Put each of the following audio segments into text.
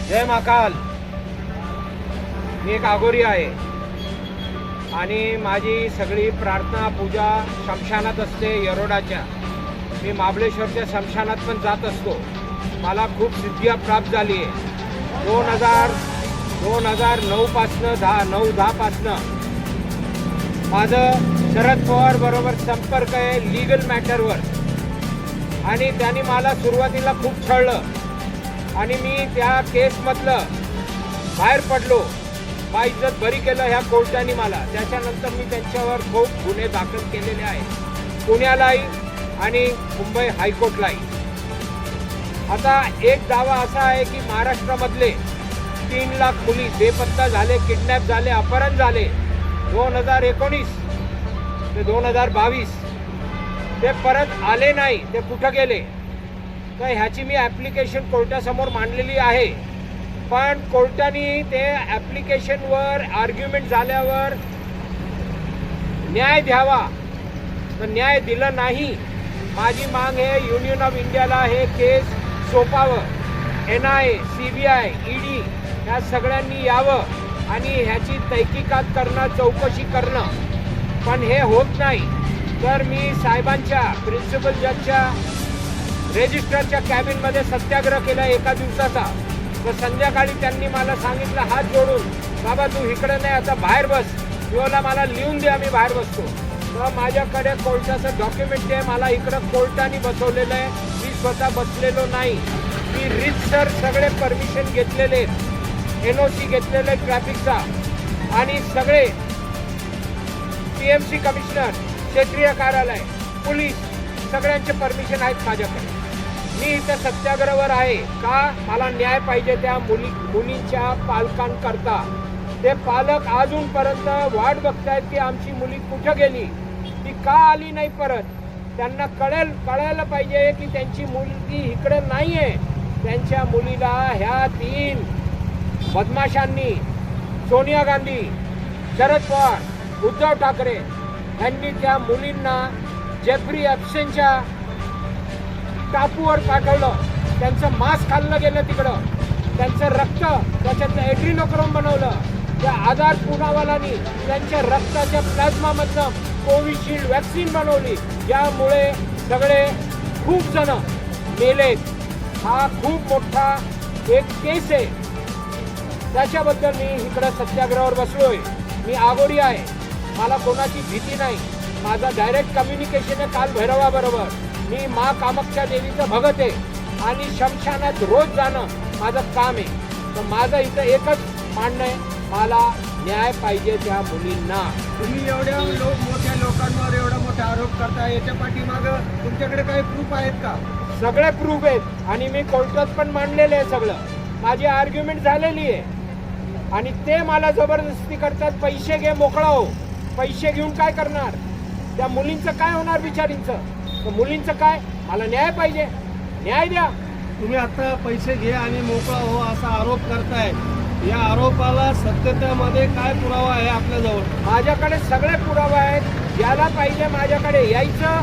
जय महाकाल. मी एक आगोरी आहे आणि माझी सगळी प्रार्थना पूजा शमशानात असते. येरोडाच्या मी महाबळेश्वरच्या शमशानात पण जात असतो. मला खूप सिद्धी प्राप्त झाली आहे. 2009 पासनं 9-10 पासनं माझं शरद पवार बरोबर संपर्क आहे लीगल मॅटरवर. आणि त्यांनी मला सुरुवातीला खूप छळलं आणि मी त्या केसमधलं बाहेर पडलो. बाइज्जत बरी केलं ह्या कोर्टाने मला. त्याच्यानंतर मी त्यांच्यावर खूप गुन्हे दाखल केलेले आहेत, पुण्यालाही आणि मुंबई हायकोर्टलाही. आता एक दावा असा आहे की महाराष्ट्रामधले 3 लाख मुली बेपत्ता झाले, किडनॅप झाले, अपहरण झाले 2019 ते 2022. ते परत आले नाही. ते कुठं गेले? तर ह्याची मी ॲप्लिकेशन कोर्टासमोर मांडलेली आहे. पण कोर्टाने ते ॲप्लिकेशनवर आर्ग्युमेंट झाल्यावर न्याय द्यावा, तर न्याय दिलं नाही. माझी माग आहे युनियन ऑफ इंडियाला हे केस सोपावं. NIA, CBI, ED ह्या सगळ्यांनी यावं आणि ह्याची तहकीकात करणं, चौकशी करणं. पण हे होत नाही. तर मी साहेबांच्या, प्रिन्सिपल जजच्या, रजिस्ट्रारच्या कॅबिनमध्ये सत्याग्रह केला 1 दिवसाचा. तर संध्याकाळी त्यांनी मला सांगितलं हात जोडून, बाबा तू इकडे नाही, आता बाहेर बस. किंवा मला लिहून द्या, मी बाहेर बसतो. तर माझ्याकडे कोर्टाचं डॉक्युमेंट आहे. मला इकडं कोर्टाने बसवलेलं आहे. मी स्वतः बसलेलो नाही. मी रीतसर सगळे परमिशन घेतलेले, NOC घेतलेले ट्रॅफिकचा आणि सगळे PMC कमिशनर, क्षेत्रीय कार्यालय, पोलीस सगळ्यांचे परमिशन आहेत माझ्याकडे. मी इथे सत्याग्रहावर आहे का? मला न्याय पाहिजे त्या मुलींच्या पालकांकरता. ते पालक अजूनपर्यंत वाट बघतायत की आमची मुली कुठं गेली, ती का आली नाही परत. त्यांना कळायला पाहिजे की त्यांची मुलगी इकडे नाही आहे. त्यांच्या मुलीला ह्या 3 बदमाशांनी, सोनिया गांधी, शरद पवार, उद्धव ठाकरे यांनी त्या मुलींना जेफ्री एप्स्टाईनच्या टापूवर पाठवलं. त्यांचं मांस खाल्लं गेलं तिकडं. त्यांचं रक्त त्याच्यातलं एड्रिनोक्रोम बनवलं. त्या आधार पुनावालांनी त्यांच्या रक्ताच्या प्लाझ्मामधनं कोविशिल्ड वॅक्सिन बनवली, ज्यामुळे सगळे खूप जण मेलेत. हा खूप मोठा एक केस आहे. त्याच्याबद्दल मी इकडं सत्याग्रहावर बसलोय. मी आगोरी आहे. मला कोणाची भीती नाही. माझा डायरेक्ट कम्युनिकेशन आहे काल भैरवाबरोबर. मी माँ कामाख्या देवीचं भगत आहे आणि शमशानात रोज जाणं माझं काम आहे. तर माझं इथं एकच मांडणं आहे, मला न्याय पाहिजे त्या मुलींना. तुम्ही एवढ्या मोठ्या लोकांवर एवढा मोठा आरोप करताय, याच्या पाठीमागं तुमच्याकडे काही प्रूफ आहेत का? सगळे प्रूफ आहेत आणि मी कोर्टात पण मांडलेले आहे सगळं. माझी आर्ग्युमेंट झालेली आहे आणि ते मला जबरदस्ती करतात, पैसे घे मोकळा हो. पैसे घेऊन काय करणार? त्या मुलींचं काय होणार बिचारींचं? तर मुलींचं काय? मला न्याय पाहिजे, न्याय द्या. तुम्ही आता पैसे घे आणि मोकळा हो असा आरोप करताय. या आरोपाला सत्यतेमध्ये काय पुरावा आहे आपल्याजवळ? माझ्याकडे सगळे पुरावे आहेत. यायला पाहिजे, माझ्याकडे यायचं,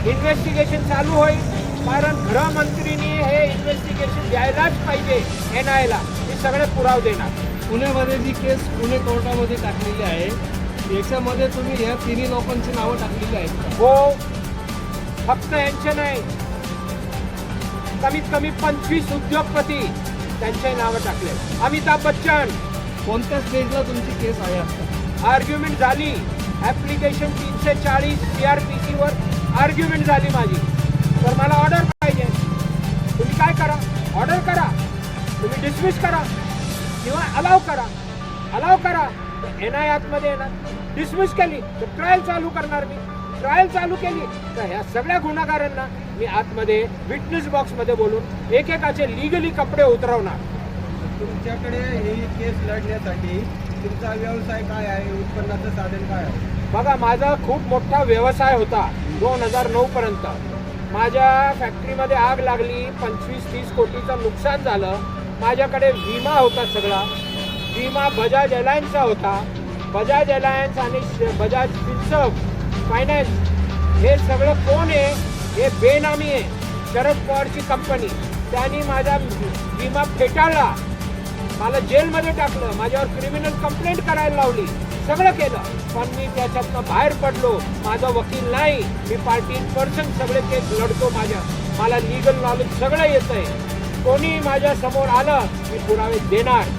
इन्व्हेस्टिगेशन चालू होईल. कारण गृहमंत्रीनी हे इन्व्हेस्टिगेशन द्यायलाच पाहिजे NIAला. हे सगळे पुरावे देणार. पुण्यामध्ये जी केस पुणे कोर्टामध्ये टाकलेली आहे, याच्यामध्ये तुम्ही या 3 लोकांची नावं टाकलेली आहेत? हो, फक्त यांचे नाही, कमीत कमी 25 उद्योगपती त्यांचे नावं टाकले. अमिताभ बच्चन. कोणत्या स्टेजला तुमची केस आहे आता? आर्ग्युमेंट झाली. ॲप्लिकेशन 340 CRPC वर आर्ग्युमेंट झाली माझी. तर मला ऑर्डर पाहिजे. तुम्ही काय करा, ऑर्डर करा, तुम्ही डिसमिस करा किंवा अलाव करा. NIA आतमध्ये येणार. डिसमिस केली तर ट्रायल चालू करणार. मी ट्रायल चालू केली तर ह्या सगळ्या गुन्हेगारांना मी आतमध्ये विटनेस बॉक्समध्ये बोलून एकेकाचे लिगली कपडे उतरवणार. तुमच्याकडे ही केस लढण्यासाठी तुमचा व्यवसाय काय आहे? उत्पन्नाचं साधन काय आहे? बघा, माझा खूप मोठा व्यवसाय होता 2009 पर्यंत. माझ्या फॅक्टरीमध्ये आग लागली, 25-30 कोटीचं नुकसान झालं. माझ्याकडे विमा होता सगळा. विमा बजाज एलायन्सचा होता. बजाज एलायन्स आणि बजाज फायनान्स हे सगळं कोण आहे? हे बेनामी आहे. शरद पवारची कंपनी. त्यांनी माझा विमा फेटाळला, मला जेलमध्ये टाकलं, माझ्यावर क्रिमिनल कंप्लेंट करायला लावली, सगळं केलं. पण मी त्याच्यातनं बाहेर पडलो. माझा वकील नाही, मी पार्टी इन पर्सन सगळे केस लढतो. मला लिगल नॉलेज सगळं येतंय. कोणी माझ्या समोर आलं मी पुरावे देणार.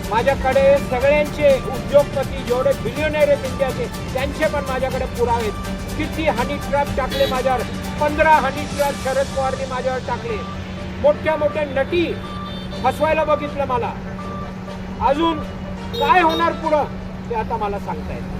माझ्याकडे सगळ्यांचे उद्योगपती जेवढे बिलियनेर आहेत इंडियाचे त्यांचे पण माझ्याकडे पुरावे. किती हनी ट्रॅप टाकले माझ्यावर, 15 हनी ट्रॅप शरद पवारनी माझ्यावर टाकले. मोठ्या मोठ्या नटी फसवायला बघितलं मला. अजून काय होणार पुढं ते आता मला सांगता येत.